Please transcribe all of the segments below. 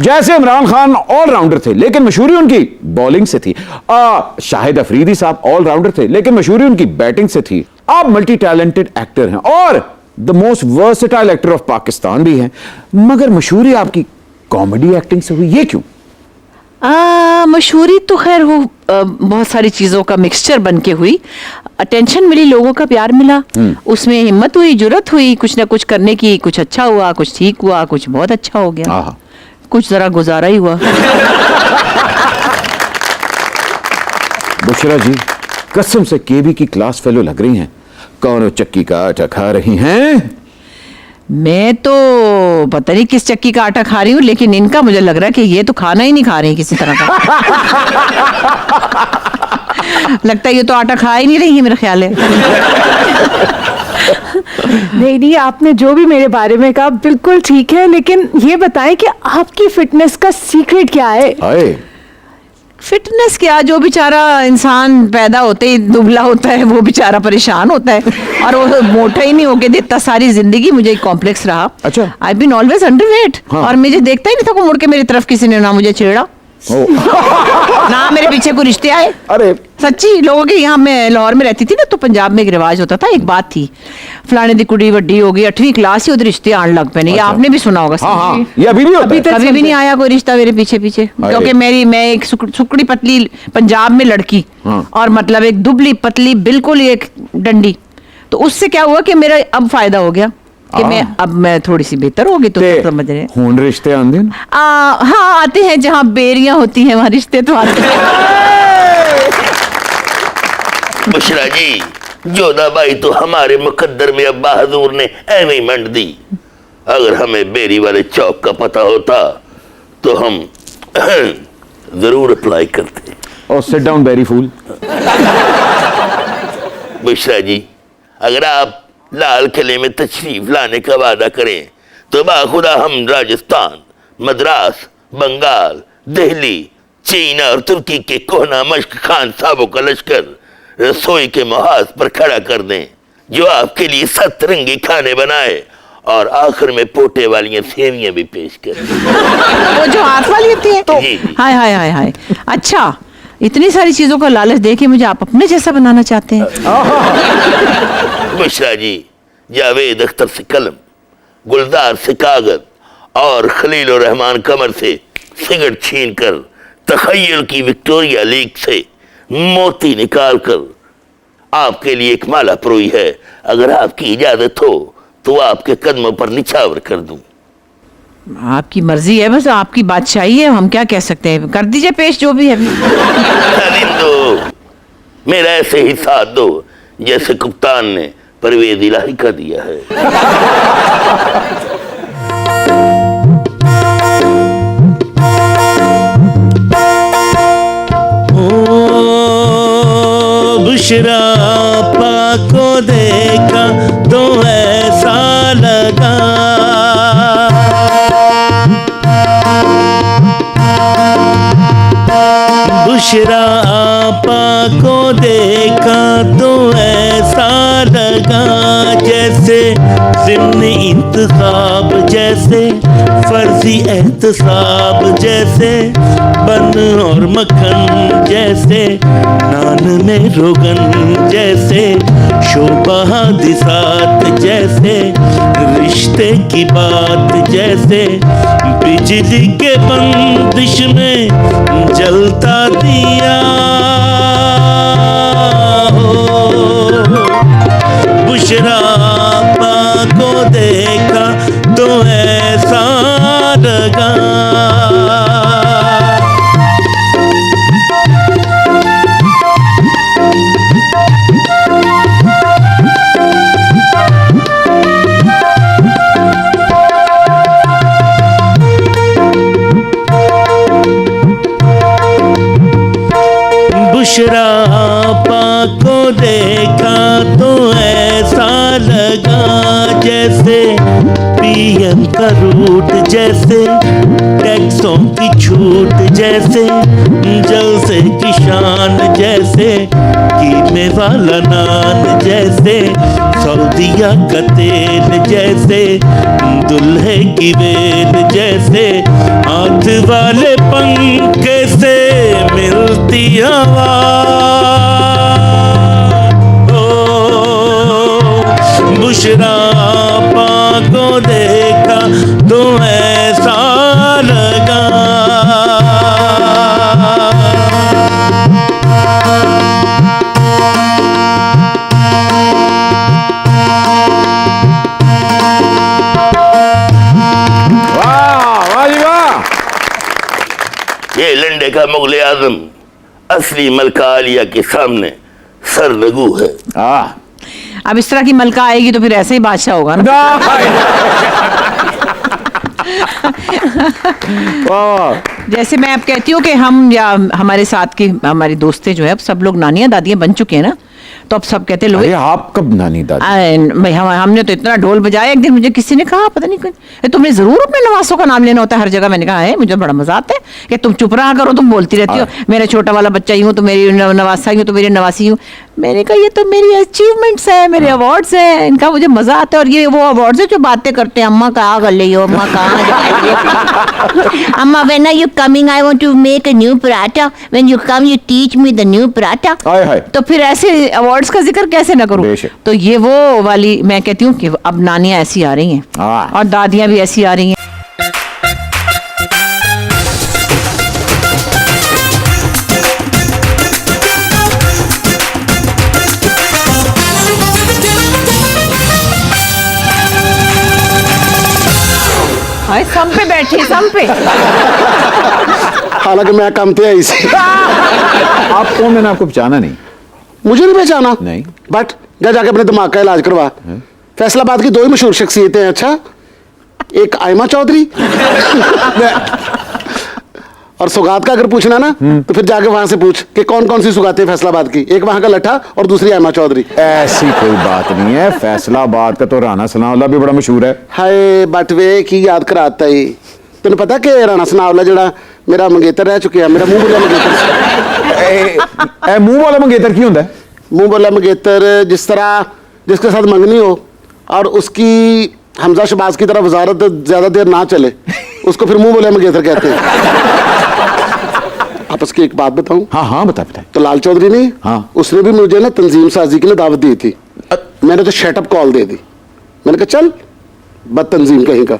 जैसे इमरान खान ऑलराउंडर थे लेकिन मशहूरी उनकी बॉलिंग से थी, शाहिद अफरीदी साहब ऑलराउंडर थे लेकिन मशहूरी उनकी बैटिंग से थी। आप मल्टी टैलेंटेड एक्टर हैं और the most versatile actor of Pakistan भी हैं, मगर मशहूरी आपकी कॉमेडी एक्टिंग से हुई, ये क्यों? मशहूरी तो खैर वो बहुत सारी चीज़ों का मिक्सचर बन के हुई। अटेंशन मिली, लोगों का प्यार मिला, उसमें हिम्मत हुई, जुर्रत हुई कुछ ना कुछ करने की। कुछ अच्छा हुआ, कुछ ठीक हुआ, कुछ बहुत अच्छा हो गया, कुछ जरा गुजारा ही हुआ। बुशरा जी कसम से केबी की क्लास फेलो लग रही हैं। कौन चक्की का आटा खा रही हैं? मैं तो पता नहीं किस चक्की का आटा खा रही हूँ, लेकिन इनका मुझे लग रहा है कि ये तो खाना ही नहीं खा रहे हैं किसी तरह का। लगता है ये तो आटा खा ही नहीं रही है, मेरा ख्याल है। नहीं, आपने जो भी मेरे बारे में कहा बिल्कुल ठीक है, लेकिन ये बताएं कि आपकी फिटनेस का सीक्रेट क्या है? फिटनेस क्या, जो बेचारा इंसान पैदा होते ही दुबला होता है वो बेचारा परेशान होता है और वो मोटा ही नहीं होके देता। सारी जिंदगी मुझे एक कॉम्प्लेक्स रहा। अच्छा। I been always underweight. हाँ। और मुझे देखता ही नहीं था को मुड़ के मेरी तरफ किसी ने, ना मुझे छेड़ा ना मेरे पीछे कोई रिश्ते आए। अरे सच्ची, लोगों के यहाँ मैं लाहौर में रहती थी ना, तो पंजाब में एक रिवाज होता था, एक बात थी, फलाने दी कुड़ी वड्डी हो गई 8वीं क्लास ही, उधर रिश्ते आने लग पे। नहीं, आपने भी सुना होगा। हाँ, ये अभी भी होता है। कभी भी नहीं आया कोई रिश्ता मेरे पीछे पीछे, क्योंकि मैं एक सुकड़ी पतली पंजाब में लड़की, और मतलब एक दुबली पतली बिल्कुल एक डंडी। तो उससे क्या हुआ कि मेरा अब फायदा हो गया कि मैं थोड़ी सी बेहतर होगी। तो समझ रहे हैं रिश्ते आंदे? हाँ, आते हैं, जहाँ बेरियां होती हैं वहाँ रिश्ते तो आते हैं। बुशरा जी, जोधा बाई तो हमारे मुकद्दर में अब बहादुर ने ऐਵੇਂ ही मंड दी। अगर हमें बेरी वाले चौक का पता होता तो हम जरूर अप्लाई करते। और सिट डाउन बेरी फूल। बुशरा जी, अगर आप लाल किले में तशरीफ लाने का वादा करें तो बाखुदा हम राजस्थान, मद्रास, बंगाल, दिल्ली, चीन और तुर्की के कोहना मश्क खान साहबों का लश्कर रसोई के मुहाज पर खड़ा कर दें, जो आपके लिए 7 रंगी खाने बनाए और आखिर में पोटे वाली सेवियां भी पेश करें। वो जो हाथ वाली होती है? तो हाय हाय हाय हाय। अच्छा, इतनी सारी चीजों का लालच देके मुझे आप अपने जैसा बनाना चाहते हैं? बुशरा जी, जावेद अख्तर से कलम, गुलजार से कागज और खलील रहमान कमर से सिगरेट छीन कर तखय्युल की विक्टोरिया लीग से मोती निकालकर आपके लिए एक माला परोई है। अगर आपकी इजाजत हो तो आपके कदमों पर निछावर कर दूं। आपकी मर्जी है, बस आपकी बादशाही है, हम क्या कह सकते हैं। कर दीजिए पेश जो भी है। मेरा ऐसे ही साथ दो जैसे कप्तान ने परवेज इलाही का दिया है। बुशरा आपा को देखा तो ऐसा लगा, बुशरा आपा को देखा तो ऐसा लगा जैसे ज़िम्नी इंतखाब, जैसे फर्जी एहतसाब, जैसे बन और मक्खन, जैसे नान में रोगन, जैसे शोभा दिसात, जैसे रिश्ते की बात, जैसे बिजली के बंदिश में जलता दिया हो। बुशरा आपा को देखा तो ऐसा लगा। बुशरा आपा को देखा तो ऐसा लगा जैसे पीएम का रूट, जैसे टैक्सों की छूट, जैसे जलसे की शान, जैसे कीमे वाला नान, जैसे सऊदिया का तेल जैसे, दुल्हे की बेल जैसे, हाथ वाले पंखे से मिलती हवा। बुशरा आपा को देखा तो ऐसा लगा। वाह जी वाह। ये लंडे का मुगल आजम असली मलका आलिया के सामने सर लगू है। अब इस तरह की मलका आएगी तो फिर ऐसे ही बादशाह होगा ना। जैसे मैं अब कहती हूँ कि हम या हमारे साथ की हमारी दोस्तें जो है अब सब लोग नानियां दादियां बन चुके हैं ना, तो अब सब कहते लोग अरे आप कब नानी दादी? भाई हमने तो इतना ढोल बजाया। एक दिन मुझे किसी ने कहा, पता नहीं तुमने जरूर अपने नवासों का नाम लेना होता है हर जगह। मैंने कहा है, मुझे बड़ा मजा आता है कि तुम चुप रहा करो, तुम बोलती रहती हो मेरा छोटा वाला बच्चा यूं तो मेरी नवासा यूं तो मेरी नवासी यूं। मैंने कहा ये तो मेरी अचीवमेंट्स है, मेरे अवार्ड्स हैं, इनका मुझे मजा आता है। और ये वो अवार्ड्स है जो बातें करते हैं, अम्मा कहाँ कर ली हो, अम्मा कहाँ, अम्मा when are you coming, I want to make a new paratha, when you come you teach me the new paratha. तो फिर ऐसे अवार्ड्स का जिक्र कैसे ना करूं। तो ये वो वाली मैं कहती हूँ कि अब नानियां ऐसी आ रही हैं और दादियां भी ऐसी आ रही हैं। सम पे बैठी, सम पे। हालांकि मैं काम थे इसे। आपको मैंने आपको पहचाना नहीं। मुझे नहीं पहचाना? नहीं। बट जा जाके अपने दिमाग का इलाज करवा। फैसलाबाद की दो ही मशहूर शख्सियतें हैं। अच्छा, एक आयमा चौधरी और सौगात का अगर पूछना ना तो फिर जाके वहां से पूछ कि कौन कौन सी सौगातें फैसलाबाद की। एक वहां का लट्ठा और दूसरी आयमा चौधरी। ऐसी कोई बात नहीं है, फैसलाबाद का तो राणा सनाउल्लाह भी बड़ा मशहूर है। हाय बट वे की याद कराता ही। तेन पता कि राणा सनाउल्लाह जड़ा मेरा मंगेतर रह चुके हैं, मेरा मुंह बोला मंगेतर। मुंह वाला मंगेतर की होता है? मुंह बोला मंगेतर जिस तरह जिसके साथ मंगनी हो और उसकी हमजा शबाज की तरह वजारत ज्यादा देर ना चले, उसको फिर मुंह बोला मंगेतर कहते हैं। आपस की एक बात बताऊं? हाँ बता। तो लाल चौधरी ने, हाँ, उसने भी मुझे ना तंजीम साजी के लिए दावत दी थी। मैंने तो शटअप कॉल दे दी। मैंने कहा चल बद तंजीम कहीं का।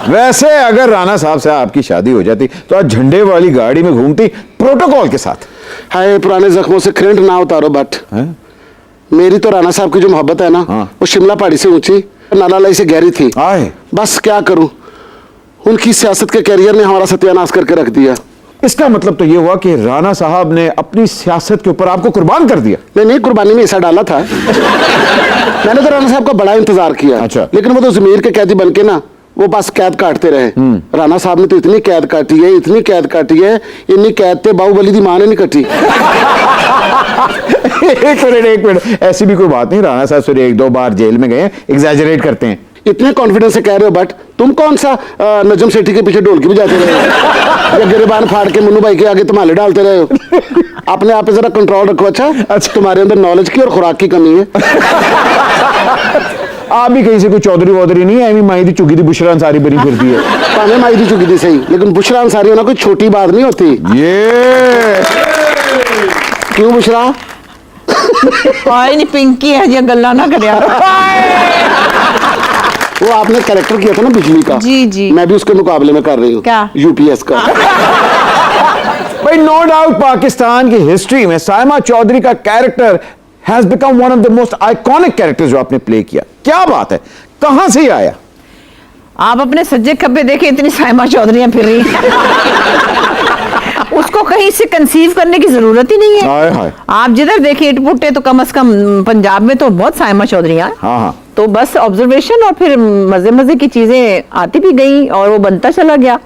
वैसे अगर राणा साहब से आपकी शादी हो जाती तो आज झंडे वाली गाड़ी में घूमती प्रोटोकॉल के साथ। हाय पुराने जख्मों से खिरंड ना उतारो बट मेरी तो राणा साहब की जो मोहब्बत है ना, वो शिमला पहाड़ी से ऊंची, नालालाई से गहरी थी। बस क्या करूं, उनकी सियासत के कैरियर ने हमारा सत्यानाश करके रख दिया। इसका मतलब तो ये हुआ कि राणा साहब ने अपनी सियासत के ऊपर आपको कुर्बान कर दिया। नहीं, कुर्बानी में ऐसा डाला था। मैंने तो राणा साहब का बड़ा इंतजार किया। अच्छा। लेकिन वो तो जमीर के कैदी बन के ना वो बस कैद काटते रहे। राणा साहब ने तो इतनी कैद काटी है, इतनी कैद काटी है, इतनी कैद ते बाहुबली दी मां ने नहीं कटी। एक मिनट, ऐसी भी कोई बात नहीं। राणा साहब सिर्फ 1-2 बार जेल में गए, एग्जैजरेट करते हैं। इतने कॉन्फिडेंस से कह रहे हो बट तुम कौन सा नजम सेठी के पीछे ढोलकी बजाते रहे हो या गिरेबान फाड़ के मुन्नू भाई के आगे तुम्हारे डालते रहे हो? अपने आप पे जरा कंट्रोल रखो। अच्छा, तुम्हारे अंदर नॉलेज की और खुराक की कमी है। आप भी कहीं से कोई चौधरी वौधरी नहीं है, एमी माई दी चुगी दी बुशरा अंसारी बनी फिरती है। पाने माई दी चुगी दी सही, लेकिन बुशरा अंसारी होना कोई छोटी बात नहीं होती। ये क्यों बुशरा? नहीं पिंकी है जी, गल्ला ना कर यार। वो आपने कैरेक्टर किया था ना बिजली का। जी। मैं भी उसके मुकाबले में कर रही हूँ। क्या? यूपीएस का। भाई नो डाउट पाकिस्तान की हिस्ट्री में सायमा चौधरी का character has become one of the most iconic characters जो आपने प्ले किया। क्या बात है, कहां से आया? आप अपने सज्जे खब्बे देखे इतनी सायमा चौधरियां फिर रही। उसको कहीं से कंसीव करने की जरूरत ही नहीं है। हाय। आप जिधर देखिए इटपुटे तो कम से कम पंजाब में तो बहुत सायमा चौधरियां। हाँ। तो बस ऑब्जर्वेशन और फिर मजे मजे की चीजें आती भी गई और वो बनता चला गया।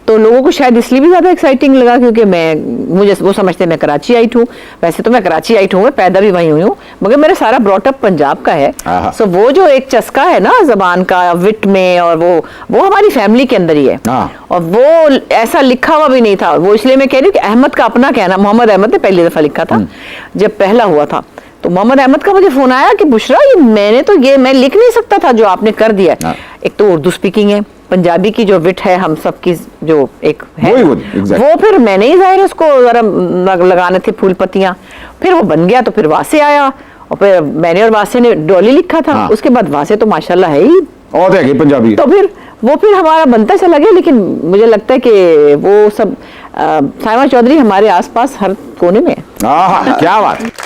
तो लोगों को शायद इसलिए भी ज्यादा एक्साइटिंग लगा क्योंकि मुझे वो समझते हैं मैं कराची आई हूँ। वैसे तो मैं कराची आई हूँ, पैदा भी वहीं हुई हूँ, मगर मेरा सारा ब्रॉटअप पंजाब का है। सो वो जो एक चस्का है ना जबान का विट में, और वो हमारी फैमिली के अंदर ही है। और वो ऐसा लिखा हुआ भी नहीं था। वो इसलिए मैं कह रही हूँ कि अहमद का अपना कहना, मोहम्मद अहमद ने पहली दफा लिखा था जब पहला हुआ था, तो तो मोहम्मद अहमद का मुझे फोन आया कि बुशरा ये मैं लिख नहीं सकता था जो आपने कर दिया। हाँ। एक तो उर्दू स्पीकिंग है, पंजाबी की जो विट है हम सब की जो एक है exactly. वो फिर मैंने ही जाहिर उसको जरा लगाने थे फूल पत्तियां, फिर वो बन गया तो फिर वासे आया और फिर मैंने और वासे ने डॉली लिखा था। हाँ। उसके बाद वासे तो माशाल्लाह है ही और है कि पंजाबी तो फिर हमारा बनता चला गया। लेकिन मुझे लगता है कि वो सब साइमा चौधरी हमारे आसपास हर कोने में है। क्या बात।